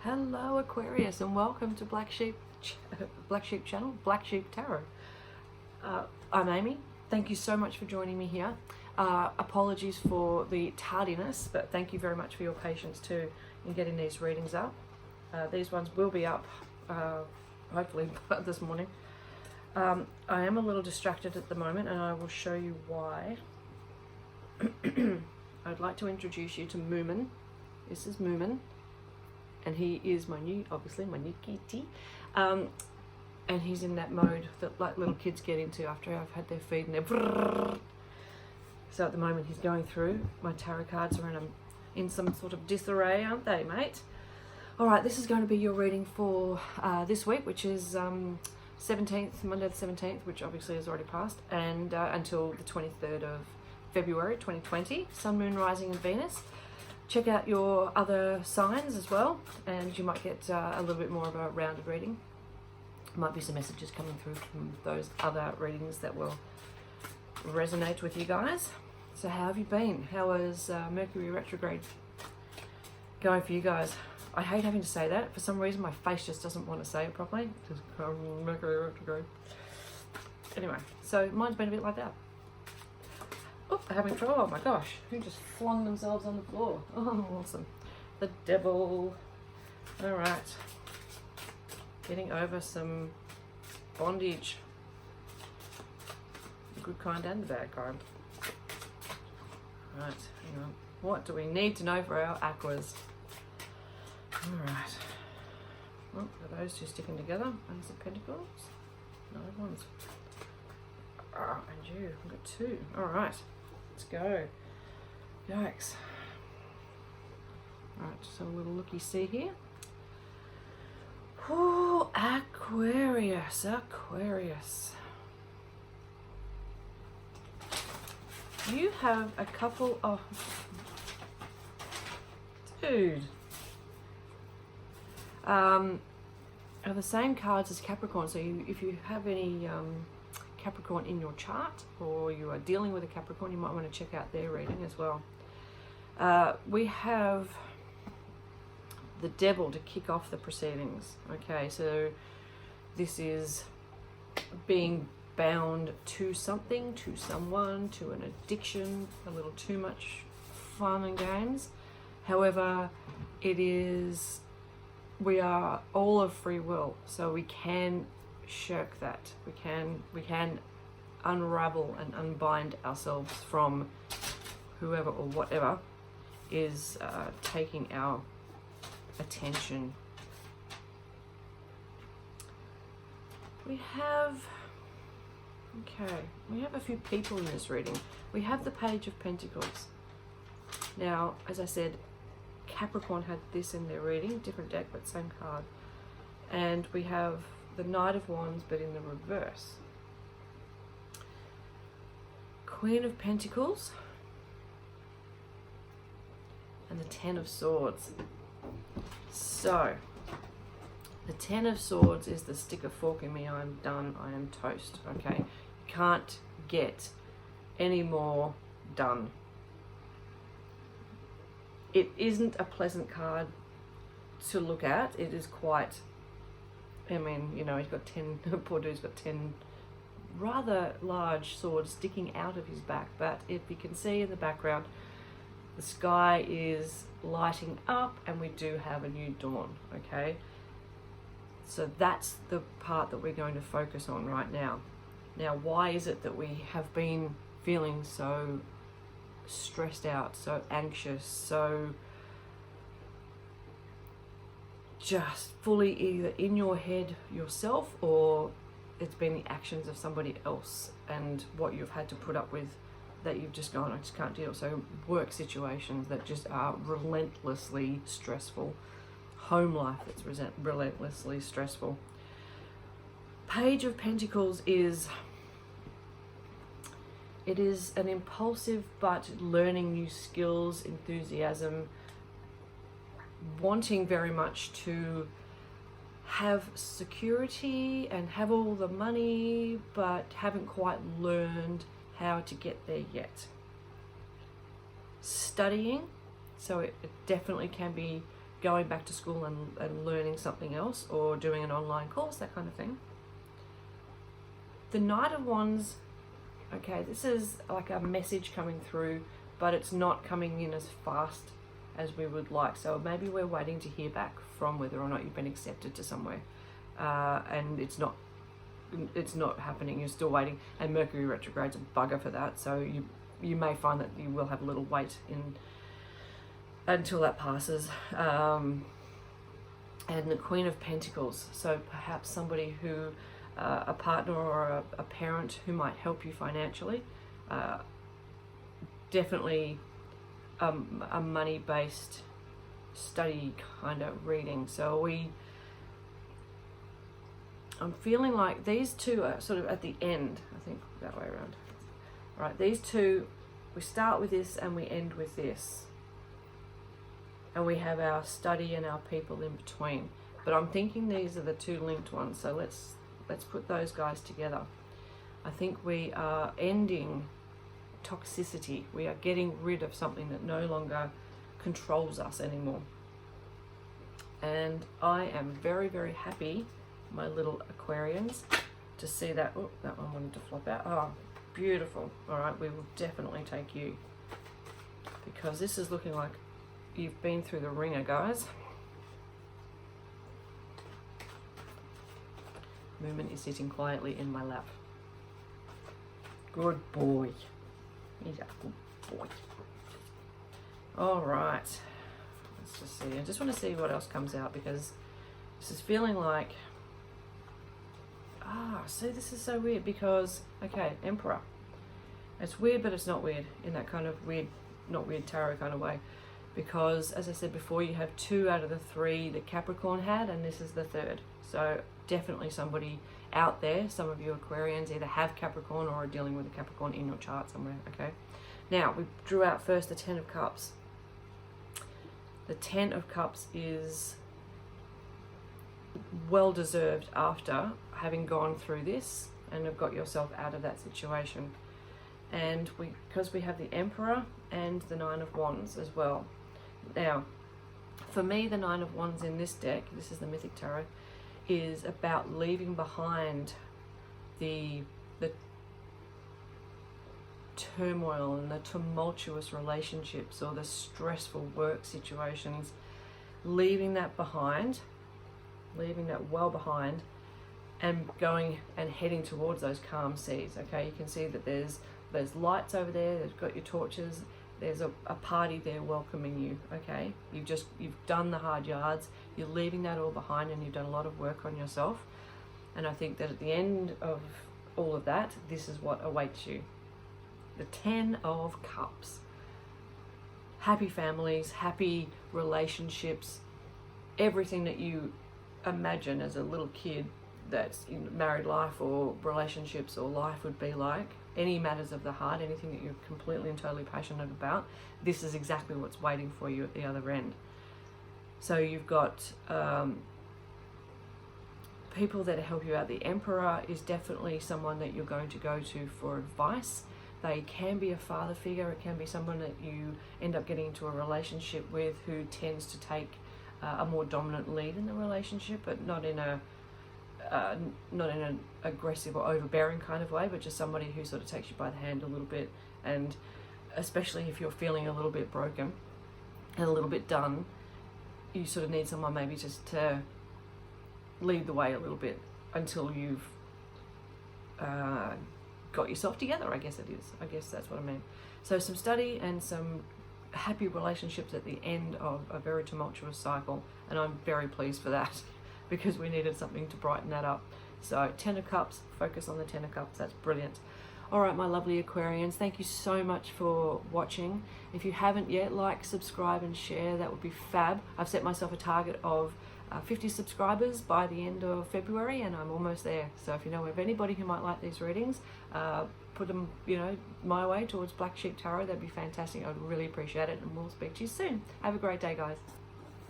Hello Aquarius, and welcome to Black Sheep channel, Black Sheep Tarot. I'm Amy. Thank you so much for joining me here. Apologies for the tardiness, but thank you very much for your patience too in getting these readings up. These ones will be up hopefully this morning. I am a little distracted at the moment, and I will show you why. I'd like to introduce you to Moomin. This is Moomin, and he is obviously my new kitty, and he's in that mode that like little kids get into after I've had their feed and their brrrr. So at the moment he's going through my tarot cards are in some sort of disarray, aren't they, mate? All right, this is going to be your reading for this week, which is 17th, Monday the 17th, which obviously has already passed, and until the 23rd of February 2020, Sun, Moon, Rising and Venus. Check out your other signs as well, and you might get a little bit more of a rounded reading. Might be some messages coming through from those other readings that will resonate with you guys. So how have you been? How is Mercury retrograde going for you guys? I hate having to say that. For some reason my face just doesn't want to say it properly. Just Mercury retrograde. Anyway, so mine's been a bit like that. Oh, having trouble. Oh my gosh, who just flung themselves on the floor? Oh, awesome. The devil. All right. Getting over some bondage. The good kind and the bad kind. Right, hang on. What do we need to know for our aquas? All right. Oh, are those two sticking together? Ace of Pentacles? No, one's. Oh, and you. I've got two. All right. Let's go. Yikes. Alright, just have a little looky-see here. Oh, Aquarius. You have a couple of... Dude. Are the same cards as Capricorn, so if you have any... Capricorn in your chart, or you are dealing with a Capricorn, you might want to check out their reading as well. We have the devil to kick off the proceedings. Okay, so this is being bound to something, to someone, to an addiction, a little too much fun and games. However, we are all of free will, so we can shirk that. We can unravel and unbind ourselves from whoever or whatever is taking our attention. We have a few people in this reading. We have the Page of Pentacles. Now, as I said, Capricorn had this in their reading, different deck but same card, and we have the Knight of Wands, but in the reverse. Queen of Pentacles and the Ten of Swords. So the Ten of Swords is the stick a fork in me, I am done, I am toast. Okay, you can't get any more done. It isn't a pleasant card to look at. It is quite, I mean, you know, he's got 10, poor dude's got 10 rather large swords sticking out of his back. But if you can see in the background, the sky is lighting up and we do have a new dawn, okay? So that's the part that we're going to focus on right now. Now, why is it that we have been feeling so stressed out, so anxious, so just fully either in your head yourself, or it's been the actions of somebody else and what you've had to put up with that you've just gone, I just can't deal. So work situations that just are relentlessly stressful, home life that's relentlessly stressful. Page of Pentacles is an impulsive but learning new skills, enthusiasm, wanting very much to have security and have all the money, but haven't quite learned how to get there yet. Studying, so it definitely can be going back to school and learning something else, or doing an online course, that kind of thing. The Knight of Wands, okay, this is like a message coming through, but it's not coming in as fast as we would like. So maybe we're waiting to hear back from whether or not you've been accepted to somewhere, and it's not happening. You're still waiting, and Mercury retrograde's a bugger for that. So you may find that you will have a little wait until that passes. And the Queen of Pentacles. So perhaps somebody who, a partner or a parent who might help you financially. Definitely a money-based study kind of reading. So I'm feeling like these two are sort of at the end. I think that way around. All right, these two, we start with this and we end with this. And we have our study and our people in between. But I'm thinking these are the two linked ones. So let's put those guys together. I think we are ending toxicity. We are getting rid of something that no longer controls us anymore. And I am very, very happy, my little Aquarians, to see that. Oh, that one wanted to flop out. Oh, beautiful. All right, we will definitely take you, because this is looking like you've been through the ringer, guys. Movement is sitting quietly in my lap. Good boy. He's a good boy. All right. Let's just see. I just want to see what else comes out, because this is feeling like... see, this is so weird because, okay, Emperor. It's weird, but it's not weird in that kind of weird, not weird tarot kind of way. Because, as I said before, you have 2 out of the 3 that Capricorn had, and this is the 3rd. So definitely somebody out there, some of you Aquarians either have Capricorn or are dealing with a Capricorn in your chart somewhere, okay? Now, we drew out first the 10 of Cups. The 10 of Cups is well deserved after having gone through this and have got yourself out of that situation. And because we have the Emperor and the 9 of Wands as well. Now, for me, the 9 of Wands in this deck, this is the Mythic Tarot, is about leaving behind the turmoil and the tumultuous relationships or the stressful work situations, leaving that behind, leaving that well behind, and going and heading towards those calm seas. Okay, you can see that there's lights over there, they've got your torches, there's a party there welcoming you. Okay, you've done the hard yards, you're leaving that all behind, and you've done a lot of work on yourself. And I think that at the end of all of that, this is what awaits you. The 10 of Cups. Happy families, happy relationships, everything that you imagine as a little kid that's in married life or relationships or life would be like. Any matters of the heart, anything that you're completely and totally passionate about, this is exactly what's waiting for you at the other end. So you've got people that help you out. The Emperor is definitely someone that you're going to go to for advice. They can be a father figure, it can be someone that you end up getting into a relationship with who tends to take a more dominant lead in the relationship, but not in an aggressive or overbearing kind of way, but just somebody who sort of takes you by the hand a little bit. And especially if you're feeling a little bit broken and a little bit done, you sort of need someone maybe just to lead the way a little bit until you've got yourself together, I guess it is. I guess that's what I mean. So some study and some happy relationships at the end of a very tumultuous cycle, and I'm very pleased for that because we needed something to brighten that up. So 10 of Cups, focus on the 10 of Cups, that's brilliant. All right, my lovely Aquarians, thank you so much for watching. If you haven't yet, like, subscribe and share, that would be fab. I've set myself a target of 50 subscribers by the end of February, and I'm almost there. So if you know of anybody who might like these readings, put them, my way towards Black Sheep Tarot, that'd be fantastic. I'd really appreciate it, and we'll speak to you soon. Have a great day, guys.